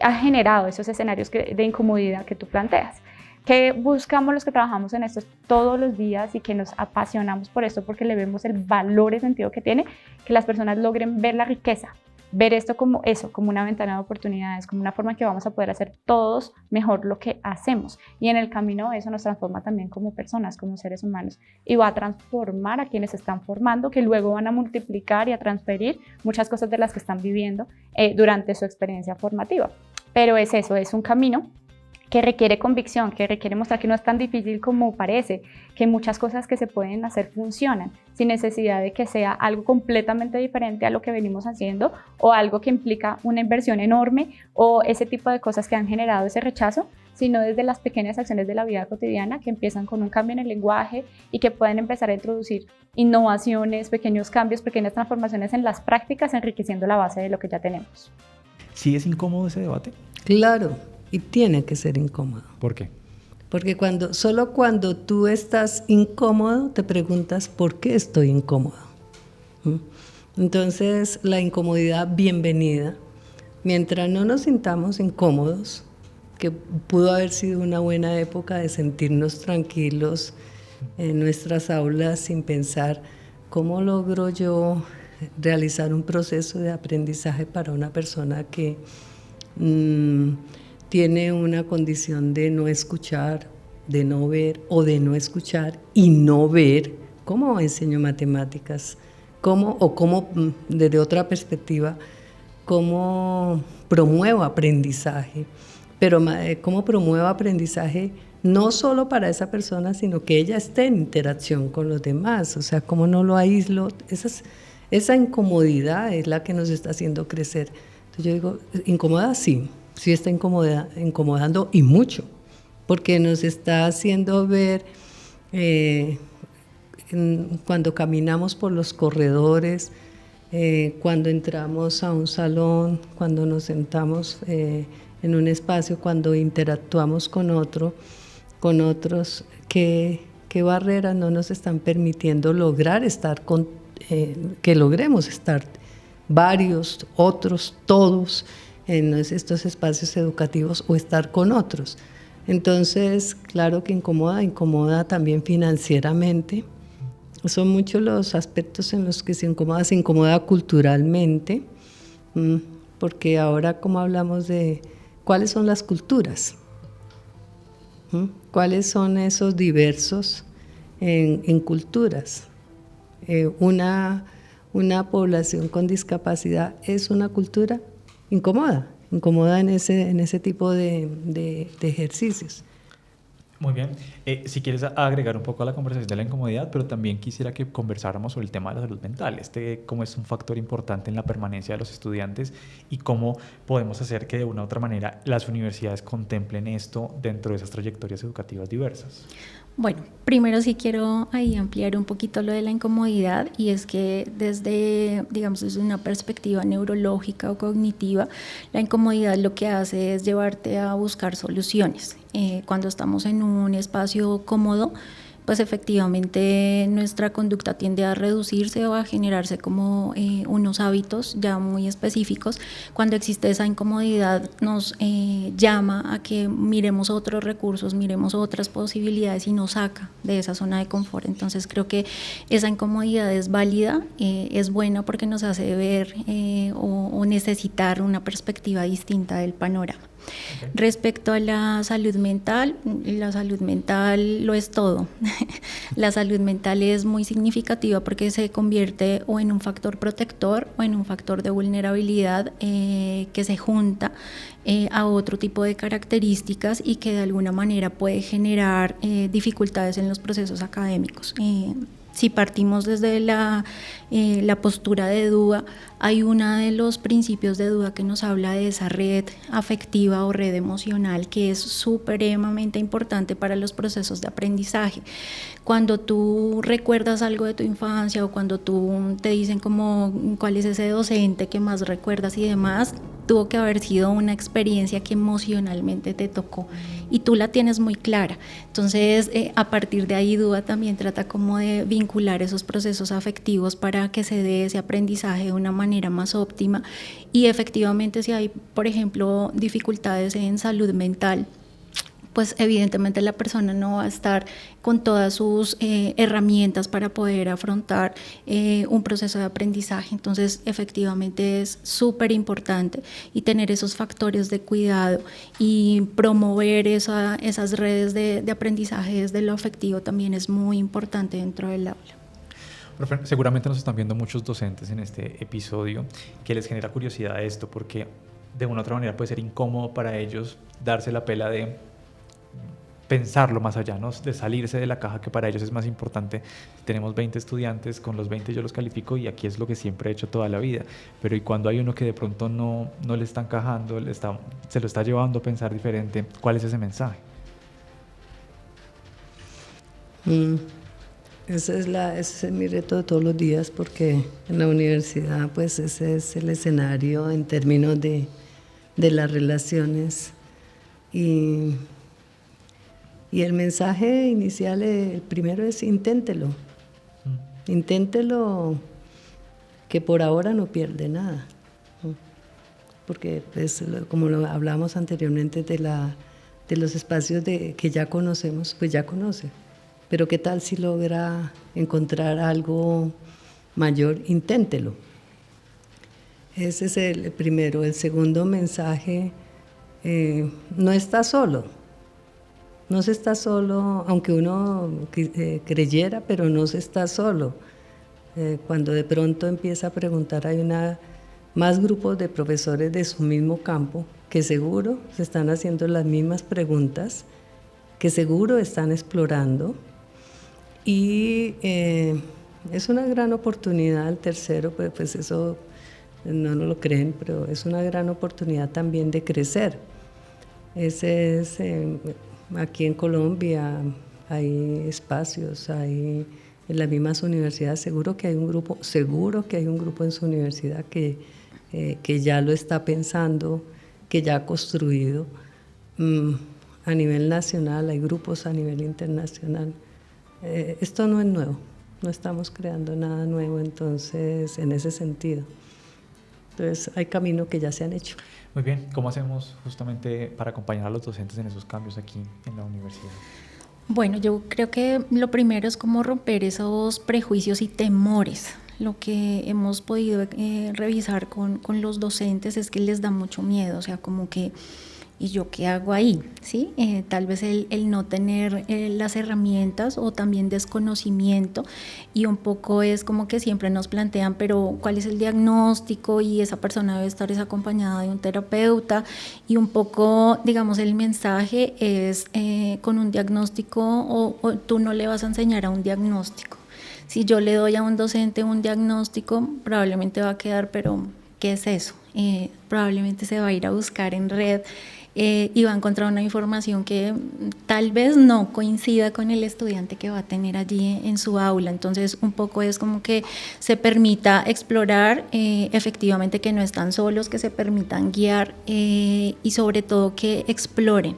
ha generado esos escenarios de incomodidad que tú planteas. ¿Qué buscamos los que trabajamos en esto todos los días y que nos apasionamos por esto porque le vemos el valor y sentido que tiene? Que las personas logren ver la riqueza, ver esto como eso, como una ventana de oportunidades, como una forma en que vamos a poder hacer todos mejor lo que hacemos. Y en el camino eso nos transforma también como personas, como seres humanos, y va a transformar a quienes se están formando, que luego van a multiplicar y a transferir muchas cosas de las que están viviendo durante su experiencia formativa. Pero es eso, es un camino que requiere convicción, que requiere mostrar que no es tan difícil como parece, que muchas cosas que se pueden hacer funcionan, sin necesidad de que sea algo completamente diferente a lo que venimos haciendo o algo que implica una inversión enorme o ese tipo de cosas que han generado ese rechazo, sino desde las pequeñas acciones de la vida cotidiana que empiezan con un cambio en el lenguaje y que pueden empezar a introducir innovaciones, pequeños cambios, pequeñas transformaciones en las prácticas, enriqueciendo la base de lo que ya tenemos. ¿Sí es incómodo ese debate? Claro. Y tiene que ser incómodo. ¿Por qué? Porque solo cuando tú estás incómodo te preguntas ¿por qué estoy incómodo? Entonces la incomodidad, bienvenida. Mientras no nos sintamos incómodos, que pudo haber sido una buena época de sentirnos tranquilos en nuestras aulas sin pensar cómo logro yo realizar un proceso de aprendizaje para una persona que tiene una condición de no escuchar, de no ver o de no escuchar y no ver. ¿Cómo enseño matemáticas? ¿Cómo desde otra perspectiva, cómo promuevo aprendizaje? Pero cómo promuevo aprendizaje no solo para esa persona, sino que ella esté en interacción con los demás. O sea, cómo no lo aíslo. Esa incomodidad es la que nos está haciendo crecer. Entonces yo digo, ¿incomoda? Sí está incomodando y mucho, porque nos está haciendo ver cuando caminamos por los corredores, cuando entramos a un salón, cuando nos sentamos en un espacio, cuando interactuamos con otros, qué barreras no nos están permitiendo lograr que logremos estar varios, otros, todos, en estos espacios educativos o estar con otros. Entonces, claro que incomoda también financieramente. Son muchos los aspectos en los que se incomoda culturalmente, porque ahora como hablamos de cuáles son las culturas, cuáles son esos diversos en culturas. Una población con discapacidad es una cultura incomoda en ese tipo de ejercicios. Muy bien. Si quieres agregar un poco a la conversación de la incomodidad, pero también quisiera que conversáramos sobre el tema de la salud mental, cómo es un factor importante en la permanencia de los estudiantes y cómo podemos hacer que de una u otra manera las universidades contemplen esto dentro de esas trayectorias educativas diversas. Bueno, primero sí quiero ahí ampliar un poquito lo de la incomodidad, y es que desde una perspectiva neurológica o cognitiva, la incomodidad lo que hace es llevarte a buscar soluciones. Cuando estamos en un espacio cómodo, pues efectivamente nuestra conducta tiende a reducirse o a generarse como unos hábitos ya muy específicos. Cuando existe esa incomodidad nos llama a que miremos otros recursos, miremos otras posibilidades y nos saca de esa zona de confort. Entonces creo que esa incomodidad es válida, es buena porque nos hace ver o necesitar una perspectiva distinta del panorama. Okay. Respecto a la salud mental lo es todo. La salud mental es muy significativa porque se convierte o en un factor protector o en un factor de vulnerabilidad que se junta a otro tipo de características y que de alguna manera puede generar dificultades en los procesos académicos. Si partimos desde la postura de duda, hay uno de los principios de duda que nos habla de esa red afectiva o red emocional que es supremamente importante para los procesos de aprendizaje. Cuando tú recuerdas algo de tu infancia o cuando tú te dicen como cuál es ese docente que más recuerdas y demás, tuvo que haber sido una experiencia que emocionalmente te tocó y tú la tienes muy clara. Entonces, a partir de ahí, duda también trata como de vincular esos procesos afectivos para que se dé ese aprendizaje de una manera más óptima. Y efectivamente, si hay, por ejemplo, dificultades en salud mental, pues evidentemente la persona no va a estar con todas sus herramientas para poder afrontar un proceso de aprendizaje. Entonces, efectivamente es súper importante y tener esos factores de cuidado y promover esas redes de aprendizaje desde lo afectivo también es muy importante dentro del aula. Profe, seguramente nos están viendo muchos docentes en este episodio que les genera curiosidad esto porque de una u otra manera puede ser incómodo para ellos darse la pela de pensarlo más allá, ¿no? De salirse de la caja, que para ellos es más importante. Tenemos 20 estudiantes, con los 20 yo los califico y aquí es lo que siempre he hecho toda la vida, pero y cuando hay uno que de pronto no le está encajando, se lo está llevando a pensar diferente, ¿cuál es ese mensaje? Ese es mi reto de todos los días, porque en la universidad pues ese es el escenario en términos de las relaciones y el mensaje inicial, el primero es inténtelo. Inténtelo, que por ahora no pierde nada. Porque pues, como lo hablamos anteriormente de los espacios que ya conocemos, pues ya conoce. Pero qué tal si logra encontrar algo mayor, inténtelo. Ese es el primero. El segundo mensaje, no está solo. No se está solo, aunque uno creyera, pero no se está solo. Cuando de pronto empieza a preguntar, hay más grupos de profesores de su mismo campo que seguro se están haciendo las mismas preguntas, que seguro están explorando. Y es una gran oportunidad. El tercero, pues eso no lo creen, pero es una gran oportunidad también de crecer. Ese es... Aquí en Colombia hay espacios, hay en las mismas universidades, seguro que hay un grupo en su universidad que ya lo está pensando, que ya ha construido. A nivel nacional, hay grupos a nivel internacional. Esto no es nuevo, no estamos creando nada nuevo, entonces, en ese sentido. Entonces, hay caminos que ya se han hecho. Muy bien, ¿cómo hacemos justamente para acompañar a los docentes en esos cambios aquí en la universidad? Bueno, yo creo que lo primero es como romper esos prejuicios y temores. Lo que hemos podido revisar con los docentes es que les da mucho miedo, o sea, como que ¿y yo qué hago ahí? ¿Sí? Tal vez el no tener las herramientas o también desconocimiento, y un poco es como que siempre nos plantean, pero ¿cuál es el diagnóstico? Y esa persona debe estar acompañada de un terapeuta, y un poco, digamos, el mensaje es con un diagnóstico o tú no le vas a enseñar a un diagnóstico. Si yo le doy a un docente un diagnóstico, probablemente va a quedar, pero ¿qué es eso? Probablemente se va a ir a buscar en red y va a encontrar una información que tal vez no coincida con el estudiante que va a tener allí en su aula. Entonces, un poco es como que se permita explorar, efectivamente que no están solos, que se permitan guiar y sobre todo que exploren,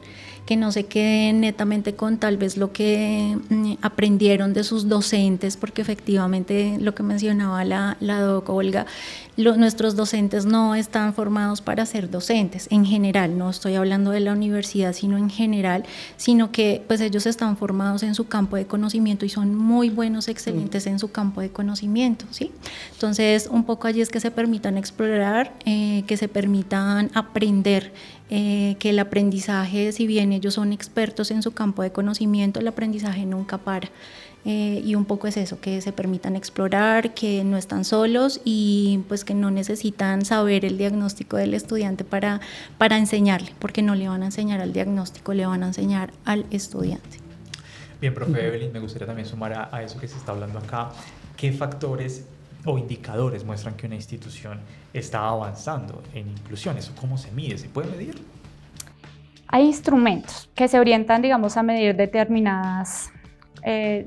que no se queden netamente con tal vez lo que aprendieron de sus docentes, porque efectivamente lo que mencionaba la doc Olga, nuestros docentes no están formados para ser docentes en general, no estoy hablando de la universidad sino en general, sino que pues ellos están formados en su campo de conocimiento y son muy buenos, excelentes en su campo de conocimiento, ¿sí? Entonces un poco allí es que se permitan explorar, que se permitan aprender, que el aprendizaje, si bien ellos son expertos en su campo de conocimiento, el aprendizaje nunca para. Y un poco es eso, que se permitan explorar, que no están solos y pues que no necesitan saber el diagnóstico del estudiante para enseñarle, porque no le van a enseñar al diagnóstico, le van a enseñar al estudiante. Bien, profe Evelyn, me gustaría también sumar a eso que se está hablando acá. ¿Qué factores o indicadores muestran que una institución está avanzando en inclusión? ¿Eso cómo se mide? ¿Se puede medir? Hay instrumentos que se orientan, digamos, a medir determinadas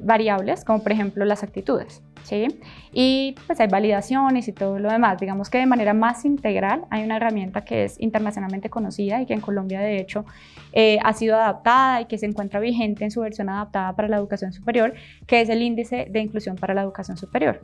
variables, como por ejemplo las actitudes, ¿sí? Y pues hay validaciones y todo lo demás. Digamos que de manera más integral hay una herramienta que es internacionalmente conocida y que en Colombia de hecho ha sido adaptada y que se encuentra vigente en su versión adaptada para la educación superior, que es el Índice de Inclusión para la Educación Superior.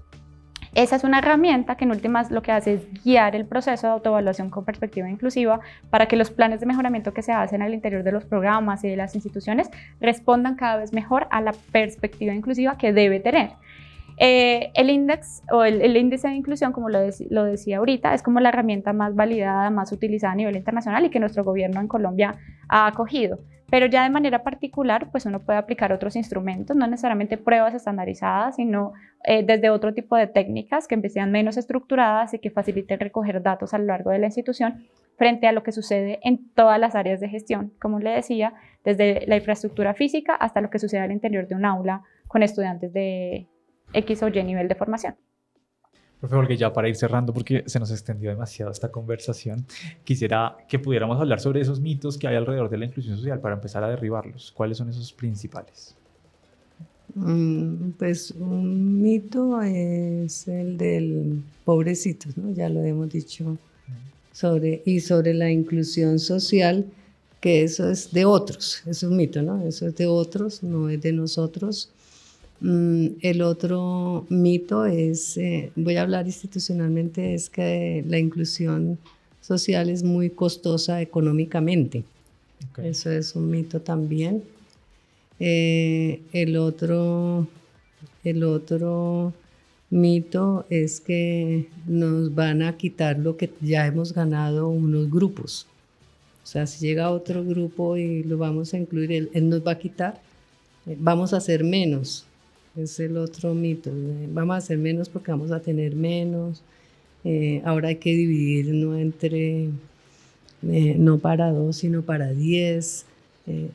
Esa es una herramienta que en últimas lo que hace es guiar el proceso de autoevaluación con perspectiva inclusiva para que los planes de mejoramiento que se hacen al interior de los programas y de las instituciones respondan cada vez mejor a la perspectiva inclusiva que debe tener. El índice de inclusión, como lo decía ahorita, es como la herramienta más validada, más utilizada a nivel internacional y que nuestro gobierno en Colombia ha acogido. Pero ya de manera particular, pues uno puede aplicar otros instrumentos, no necesariamente pruebas estandarizadas, sino desde otro tipo de técnicas que sean menos estructuradas y que faciliten recoger datos a lo largo de la institución frente a lo que sucede en todas las áreas de gestión, como le decía, desde la infraestructura física hasta lo que sucede al interior de un aula con estudiantes de X o Y nivel de formación. Profe Olga, ya para ir cerrando, porque se nos extendió demasiado esta conversación, quisiera que pudiéramos hablar sobre esos mitos que hay alrededor de la inclusión social para empezar a derribarlos. ¿Cuáles son esos principales? Pues un mito es el del pobrecitos, ¿no? Ya lo hemos dicho, sobre la inclusión social, que eso es de otros, es un mito, ¿no? Eso es de otros, no es de nosotros. El otro mito es, voy a hablar institucionalmente, es que la inclusión social es muy costosa económicamente. Okay. Eso es un mito también. El otro mito es que nos van a quitar lo que ya hemos ganado unos grupos. O sea, si llega otro grupo y lo vamos a incluir, él nos va a quitar, vamos a hacer menos. Es el otro mito. Vamos a hacer menos porque vamos a tener menos. Ahora hay que dividir no para 2, sino para 10.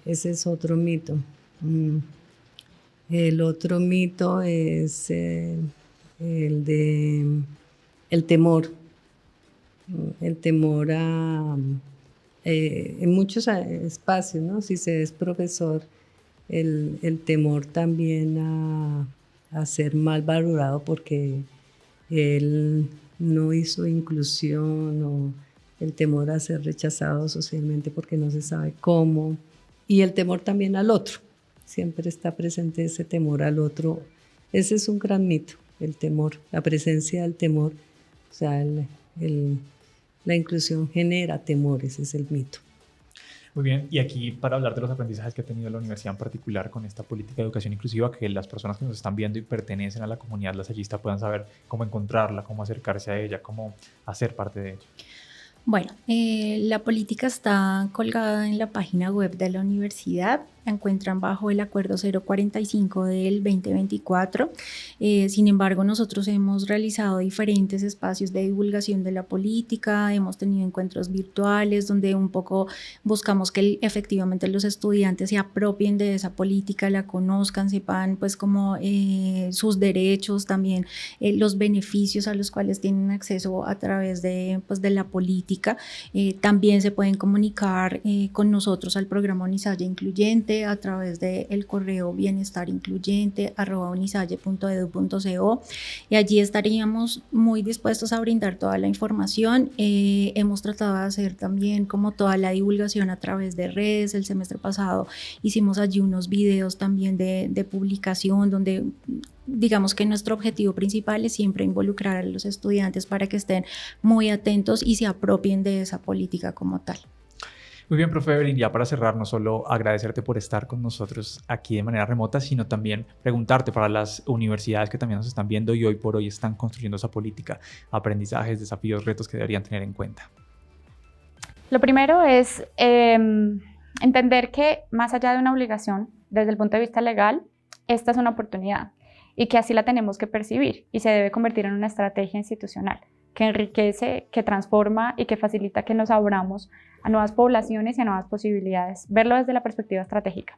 Ese es otro mito. El otro mito es el temor. El temor en muchos espacios, ¿no? Si se es profesor, el temor también a ser mal valorado porque él no hizo inclusión, o el temor a ser rechazado socialmente porque no se sabe cómo, y el temor también al otro, siempre está presente ese temor al otro. Ese es un gran mito, el temor, la presencia del temor, o sea, la inclusión genera temor, ese es el mito. Muy bien, y aquí para hablar de los aprendizajes que ha tenido la universidad en particular con esta política de educación inclusiva, que las personas que nos están viendo y pertenecen a la comunidad lasallista puedan saber cómo encontrarla, cómo acercarse a ella, cómo hacer parte de ella. Bueno, la política está colgada en la página web de la universidad, la encuentran bajo el acuerdo 045 del 2024. Sin embargo, nosotros hemos realizado diferentes espacios de divulgación de la política, hemos tenido encuentros virtuales donde un poco buscamos que efectivamente los estudiantes se apropien de esa política, la conozcan, sepan pues como sus derechos, también los beneficios a los cuales tienen acceso a través de la política. También se pueden comunicar con nosotros al programa Unisaya Incluyente. incluyente a través del correo bienestarincluyente@unisalle.edu.co, y allí estaríamos muy dispuestos a brindar toda la información. Hemos tratado de hacer también como toda la divulgación a través de redes. El semestre pasado hicimos allí unos videos también de publicación donde digamos que nuestro objetivo principal es siempre involucrar a los estudiantes para que estén muy atentos y se apropien de esa política como tal. Muy bien, profe Evelyn, ya para cerrar, no solo agradecerte por estar con nosotros aquí de manera remota, sino también preguntarte para las universidades que también nos están viendo y hoy por hoy están construyendo esa política, aprendizajes, desafíos, retos que deberían tener en cuenta. Lo primero es entender que más allá de una obligación, desde el punto de vista legal, esta es una oportunidad y que así la tenemos que percibir y se debe convertir en una estrategia institucional que enriquece, que transforma y que facilita que nos abramos a nuevas poblaciones y a nuevas posibilidades. Verlo desde la perspectiva estratégica.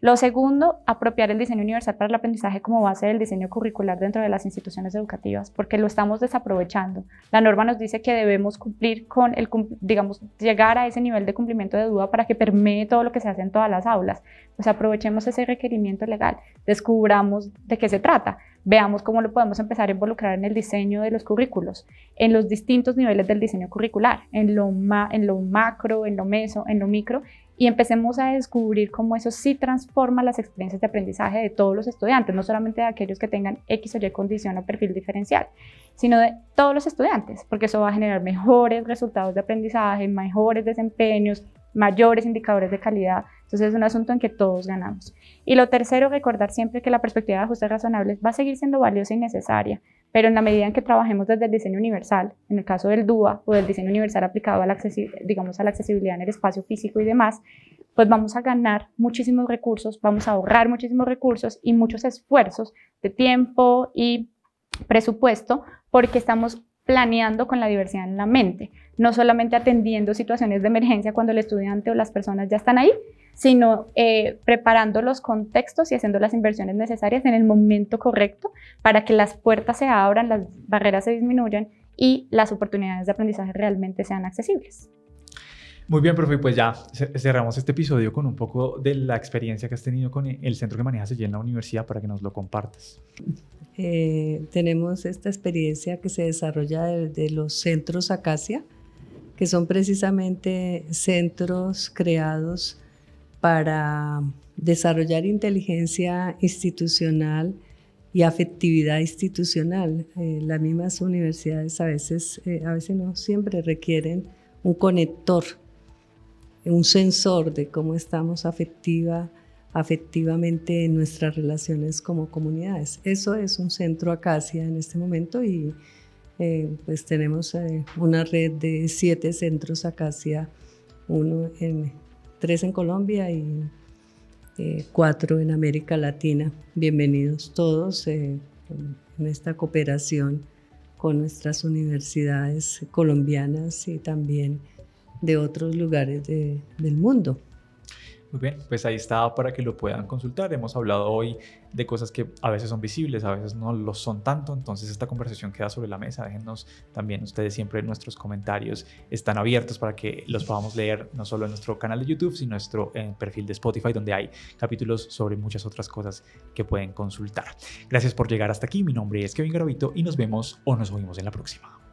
Lo segundo, apropiar el diseño universal para el aprendizaje como base del diseño curricular dentro de las instituciones educativas, porque lo estamos desaprovechando. La norma nos dice que debemos cumplir con digamos, llegar a ese nivel de cumplimiento de duda para que permee todo lo que se hace en todas las aulas. Pues aprovechemos ese requerimiento legal, descubramos de qué se trata, veamos cómo lo podemos empezar a involucrar en el diseño de los currículos, en los distintos niveles del diseño curricular, en lo macro, en lo meso, en lo micro, y empecemos a descubrir cómo eso sí transforma las experiencias de aprendizaje de todos los estudiantes, no solamente de aquellos que tengan X o Y condición o perfil diferencial, sino de todos los estudiantes, porque eso va a generar mejores resultados de aprendizaje, mejores desempeños, mayores indicadores de calidad. Entonces es un asunto en que todos ganamos. Y lo tercero, recordar siempre que la perspectiva de ajustes razonables va a seguir siendo valiosa y necesaria, pero en la medida en que trabajemos desde el diseño universal, en el caso del DUA o del diseño universal aplicado a la accesibilidad en el espacio físico y demás, pues vamos a ganar muchísimos recursos, vamos a ahorrar muchísimos recursos y muchos esfuerzos de tiempo y presupuesto, porque estamos planeando con la diversidad en la mente, no solamente atendiendo situaciones de emergencia cuando el estudiante o las personas ya están ahí, sino preparando los contextos y haciendo las inversiones necesarias en el momento correcto para que las puertas se abran, las barreras se disminuyan y las oportunidades de aprendizaje realmente sean accesibles. Muy bien, profe, pues ya cerramos este episodio con un poco de la experiencia que has tenido con el centro que manejas allí en la universidad para que nos lo compartas. Tenemos esta experiencia que se desarrolla de los centros Acacia, que son precisamente centros creados para desarrollar inteligencia institucional y afectividad institucional. Las mismas universidades a veces no siempre requieren un conector, un sensor de cómo estamos afectivamente en nuestras relaciones como comunidades. Eso es un centro Acacia en este momento y pues tenemos una red de 7 centros Acacia, 3 en Colombia y 4 en América Latina. Bienvenidos todos en esta cooperación con nuestras universidades colombianas y también de otros lugares del mundo. Muy bien, pues ahí está para que lo puedan consultar. Hemos hablado hoy de cosas que a veces son visibles, a veces no lo son tanto, entonces esta conversación queda sobre la mesa. Déjenos también ustedes siempre nuestros comentarios, están abiertos para que los podamos leer no solo en nuestro canal de YouTube, sino en nuestro perfil de Spotify, donde hay capítulos sobre muchas otras cosas que pueden consultar. Gracias por llegar hasta aquí, mi nombre es Kevin Garavito y nos vemos o nos oímos en la próxima.